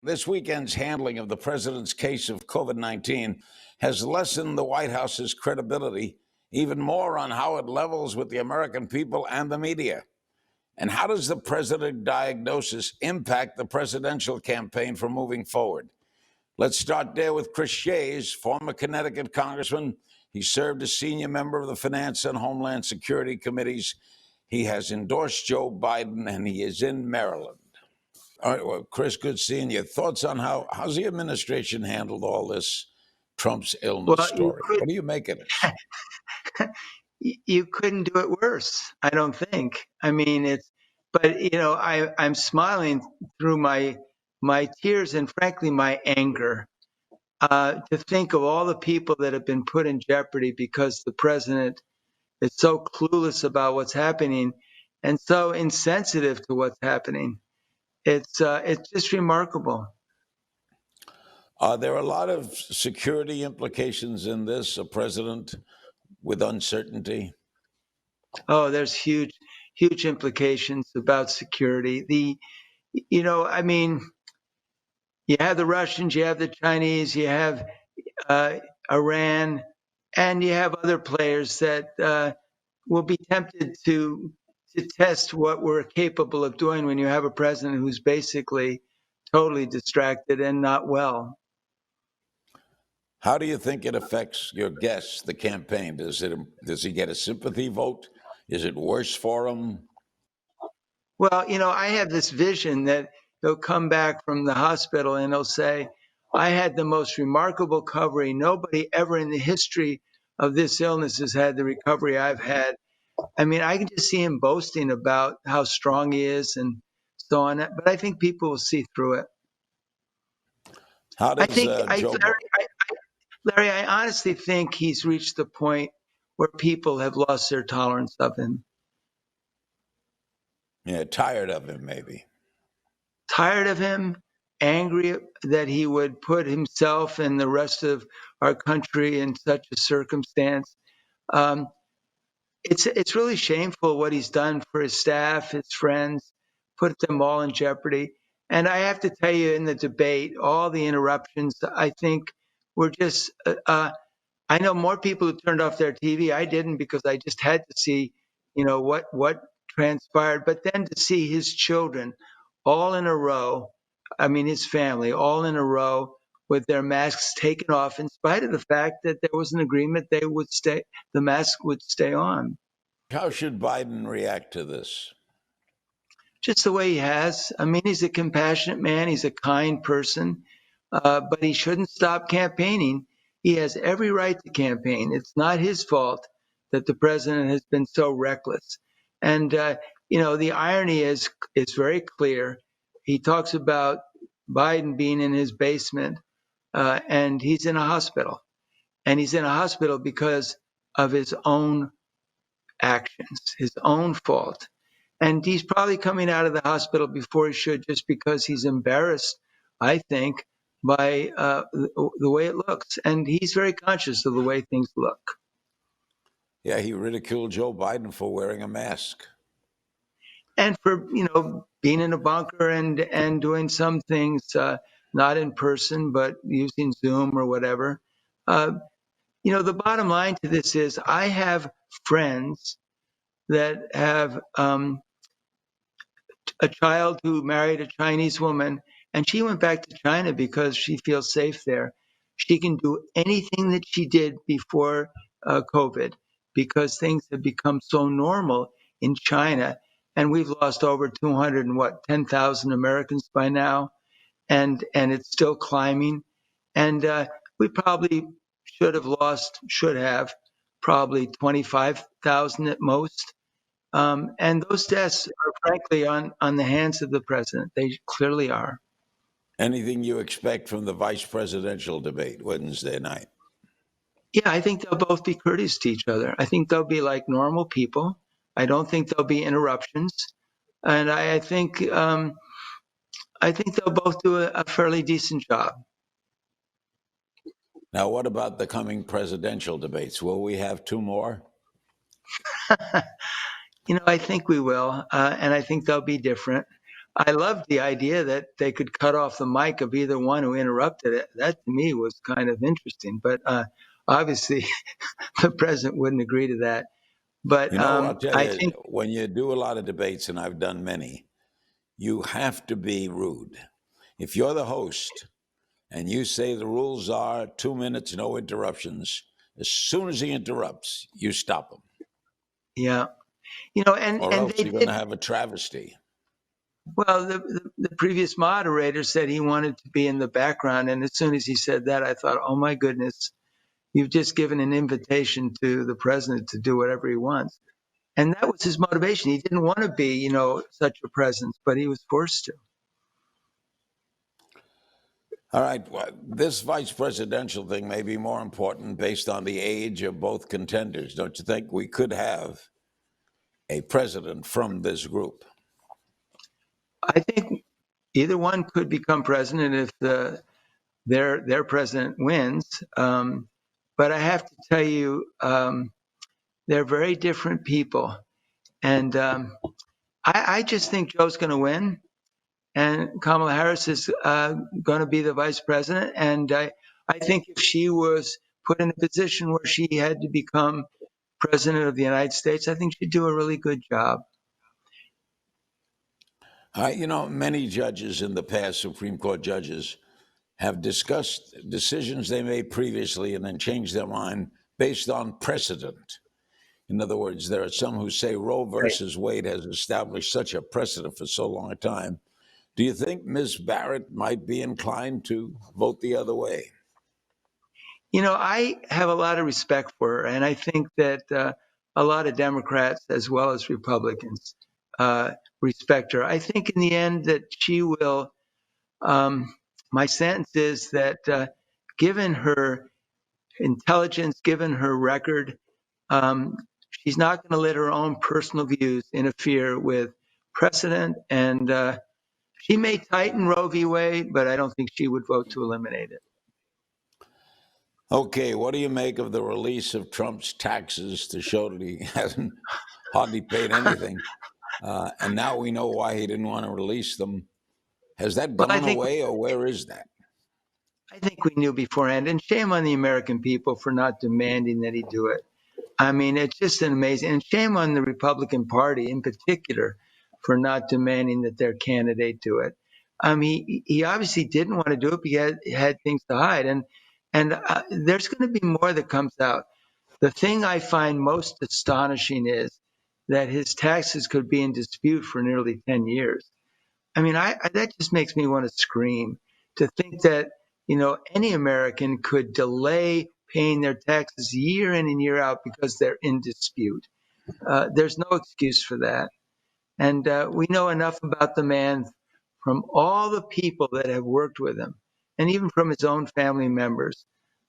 This weekend's handling of the president's case of COVID-19 has lessened the White House's credibility even more on how it levels with the American people and the media. And how does the president's diagnosis impact the presidential campaign for moving forward? Let's start there with Chris Shays, former Connecticut congressman. He served as senior member of the Finance and Homeland Security Committees. He has endorsed Joe Biden, and he is in Maryland. All right, well, Chris, good seeing you. Thoughts on how's the administration handled all this Trump's illness Well, story? What do you make of this? you couldn't do it worse, I don't think. I mean, but I'm smiling through my tears and frankly my anger to think of all the people that have been put in jeopardy because the president is so clueless about what's happening and so insensitive to what's happening. It's just remarkable. Are there a lot of security implications in this, a president with uncertainty? Oh, there's huge implications about security. I mean, you have the Russians, you have the Chinese, you have Iran, and you have other players that will be tempted to test what we're capable of doing when you have a president who's basically totally distracted and not well. How do you think it affects your guests, the campaign? Does he get a sympathy vote? Is it worse for him? Well, I have this vision that he'll come back from the hospital and he'll say, I had the most remarkable recovery. Nobody ever in the history of this illness has had the recovery I've had. I mean, I can just see him boasting about how strong he is and so on. But I think people will see through it. How I does think, Joe? Larry, I honestly think he's reached the point where people have lost their tolerance of him. Yeah, tired of him, maybe. Tired of him, angry that he would put himself and the rest of our country in such a circumstance. Um, it's really shameful what he's done for his staff, his friends, put them all in jeopardy. And I have to tell you, in the debate, all the interruptions, I think were just. I know more people who turned off their TV. I didn't because I just had to see, what transpired. But then to see his children all in a row, I mean his family all in a row with their masks taken off, in spite of the fact that there was an agreement the mask would stay on. How should Biden react to this? Just the way he has. I mean, he's a compassionate man. He's a kind person, but he shouldn't stop campaigning. He has every right to campaign. It's not his fault that the president has been so reckless. And the irony is very clear. He talks about Biden being in his basement, and he's in a hospital. And he's in a hospital because of his own actions, his own fault. And he's probably coming out of the hospital before he should, just because he's embarrassed, I think, by the way it looks. And he's very conscious of the way things look. Yeah, he ridiculed Joe Biden for wearing a mask. And for, being in a bunker and doing some things, not in person, but using Zoom or whatever. The bottom line to this is I have friends that have a child who married a Chinese woman, and she went back to China because she feels safe there. She can do anything that she did before COVID because things have become so normal in China, and we've lost over 10,000 Americans by now, and it's still climbing, and we probably should have probably 25,000 at most. And those deaths are frankly on the hands of the president. They clearly are. Anything you expect from the vice presidential debate Wednesday night? Yeah, I think they'll both be courteous to each other. I think they'll be like normal people. I don't think there'll be interruptions, and I think they'll both do a fairly decent job. Now, what about the coming presidential debates? Will we have two more? I think we will, and I think they'll be different. I loved the idea that they could cut off the mic of either one who interrupted it. That to me was kind of interesting, but obviously the president wouldn't agree to that. But I'll tell I you, think, when you do a lot of debates, and I've done many, you have to be rude. If you're the host and you say the rules are 2 minutes, no interruptions, as soon as he interrupts, you stop him, yeah, or and else they you're going to did. have a travesty. Well, the previous moderator said he wanted to be in the background, and as soon as he said that, I thought, oh my goodness, you've just given an invitation to the president to do whatever he wants. And that was his motivation. He didn't want to be, such a presence, but he was forced to. All right, well, this vice presidential thing may be more important based on the age of both contenders. Don't you think we could have a president from this group? I think either one could become president if their president wins. But I have to tell you, they're very different people, and I just think Joe's going to win, and Kamala Harris is going to be the vice president. And I think if she was put in a position where she had to become president of the United States, I think she'd do a really good job. Many judges in the past, Supreme Court judges, have discussed decisions they made previously and then changed their mind based on precedent. In other words, there are some who say Roe Right. versus Wade has established such a precedent for so long a time. Do you think Ms. Barrett might be inclined to vote the other way? I have a lot of respect for her, and I think that a lot of Democrats as well as Republicans respect her. I think in the end that she will. My sense is that given her intelligence, given her record, um, she's not going to let her own personal views interfere with precedent. And she may tighten Roe v. Wade, but I don't think she would vote to eliminate it. Okay, what do you make of the release of Trump's taxes to show that he hasn't hardly paid anything? And now we know why he didn't want to release them. Has that Well, gone away, or where is that? I think we knew beforehand, and shame on the American people for not demanding that he do it. I mean, it's just an amazing, and shame on the Republican Party in particular for not demanding that their candidate do it. He obviously didn't want to do it because he had things to hide, and there's going to be more that comes out. The thing I find most astonishing is that his taxes could be in dispute for nearly 10 years. I mean, that just makes me want to scream to think that, any American could delay paying their taxes year in and year out because they're in dispute. There's no excuse for that. And we know enough about the man from all the people that have worked with him, and even from his own family members,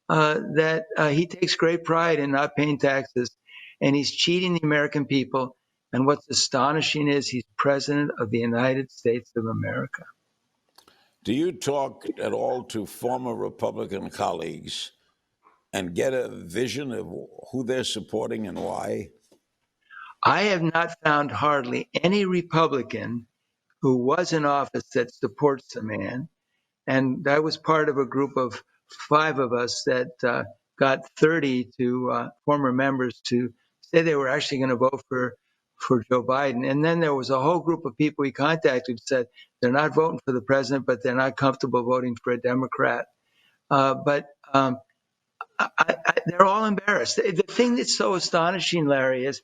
that he takes great pride in not paying taxes, and he's cheating the American people. And what's astonishing is he's president of the United States of America. Do you talk at all to former Republican colleagues and get a vision of who they're supporting and why? I have not found hardly any Republican who was in office that supports the man. And I was part of a group of 5 of us that got 30 former members to say they were actually going to vote for Joe Biden. And then there was a whole group of people we contacted who said they're not voting for the president, but they're not comfortable voting for a Democrat. But they're all embarrassed. The thing that's so astonishing, Larry, is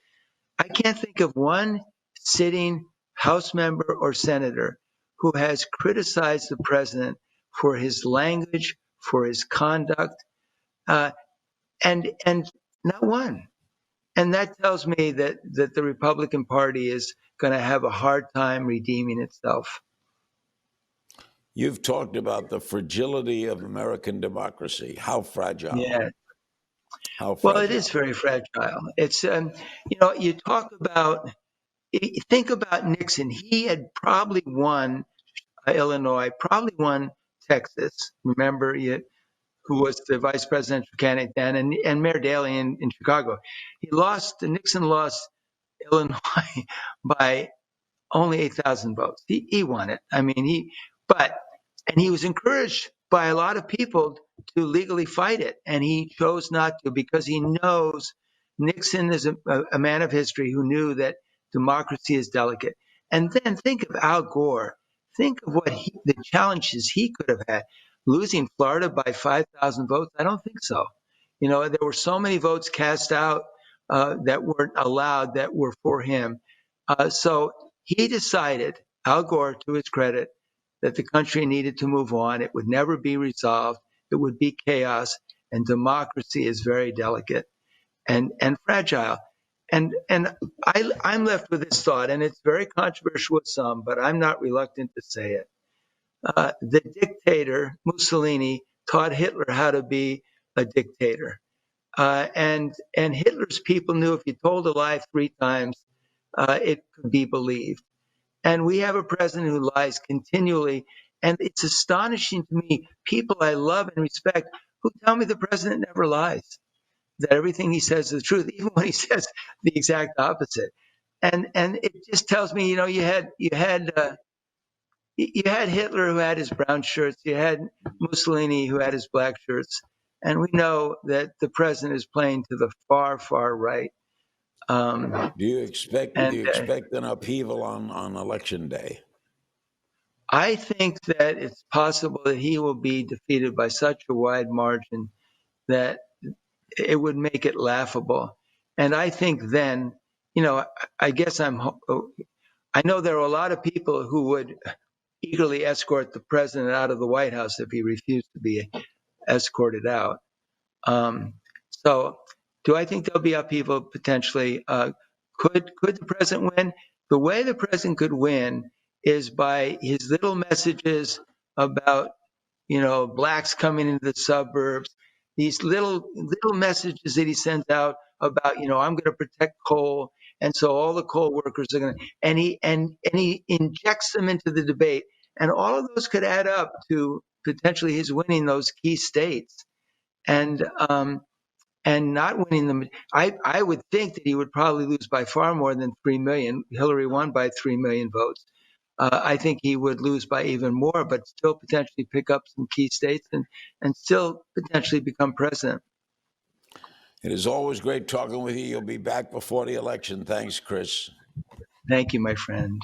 I can't think of one sitting House member or senator who has criticized the president for his language, for his conduct, uh, and not one. And that tells me that the Republican Party is going to have a hard time redeeming itself. You've talked about the fragility of American democracy. How fragile? Yeah. How Well, it is fragile? very fragile. It's you talk about think about Nixon. He had probably won Illinois, probably won Texas. Remember, who was the vice presidential candidate then, and Mayor Daley in Chicago. Nixon lost Illinois by only 8,000 votes. He won it. I mean, and he was encouraged by a lot of people to legally fight it, and he chose not to because he knows Nixon is a man of history who knew that democracy is delicate. And then think of Al Gore. Think of the challenges he could have had. Losing Florida by 5,000 votes? I don't think so. There were so many votes cast out that weren't allowed that were for him. So he decided, Al Gore, to his credit, that the country needed to move on. It would never be resolved. It would be chaos. And democracy is very delicate and fragile. And I'm left with this thought, and it's very controversial with some, but I'm not reluctant to say it. The dictator, Mussolini, taught Hitler how to be a dictator. And Hitler's people knew if you told a lie 3 times, it could be believed. And we have a president who lies continually. And it's astonishing to me, people I love and respect who tell me the president never lies, that everything he says is the truth, even when he says the exact opposite. And it just tells me, you had Hitler who had his brown shirts, you had Mussolini who had his black shirts, and we know that the president is playing to the far, far right. Do you expect an upheaval on election day? I think that it's possible that he will be defeated by such a wide margin that it would make it laughable. And I think then, I guess I know there are a lot of people who would eagerly escort the president out of the White House if he refused to be escorted out. So, do I think there'll be upheaval potentially? Could the president win? The way the president could win is by his little messages about blacks coming into the suburbs. These little messages that he sends out about I'm going to protect coal, and so all the coal workers are going to, and he injects them into the debate, and all of those could add up to potentially his winning those key states, and not winning them. I would think that he would probably lose by far more than 3 million. Hillary won by 3 million votes. I think he would lose by even more, but still potentially pick up some key states and still potentially become president. It is always great talking with you. You'll be back before the election. Thanks, Chris. Thank you, my friend.